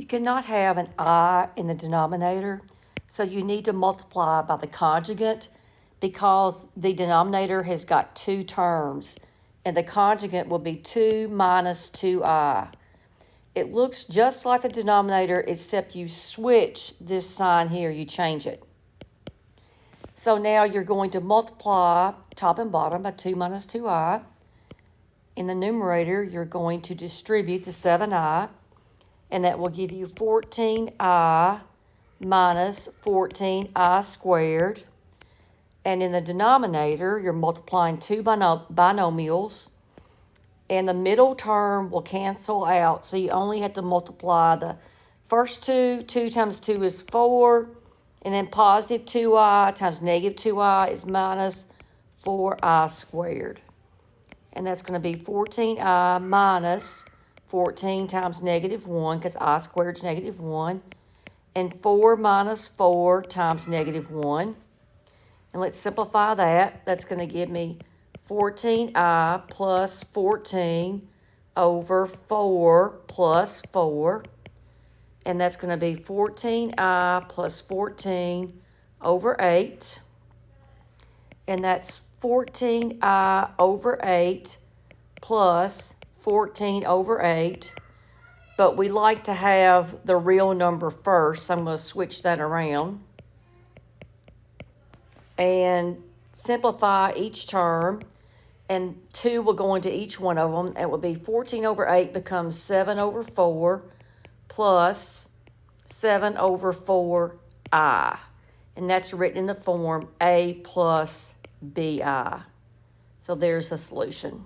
cannot have an I in the denominator, so you need to multiply by the conjugate because the denominator has got two terms, and the conjugate will be 2 minus 2i. It looks just like the denominator, except you switch this sign here, you change it. So now you're going to multiply top and bottom by 2 minus 2i. In the numerator, you're going to distribute the 7i, and that will give you 14i minus 14i squared. And in the denominator, you're multiplying two binomials, and the middle term will cancel out, so you only have to multiply the first two. 2 times 2 is 4, and then positive 2i times negative 2i is minus 4i squared. And that's going to be 14i minus 14 times negative 1, because I squared is negative 1, and 4 minus 4 times negative 1. And let's simplify that. That's going to give me 14i plus 14 over 4 plus 4. And that's going to be 14i plus 14 over 8. And that's 14i over 8 plus 14 over 8. But we like to have the real number first, so I'm going to switch that around. And simplify each term, and 2 will go into each one of them. It will be 14 over 8 becomes 7 over 4 plus 7 over 4i. And that's written in the form a plus bi. So there's the solution.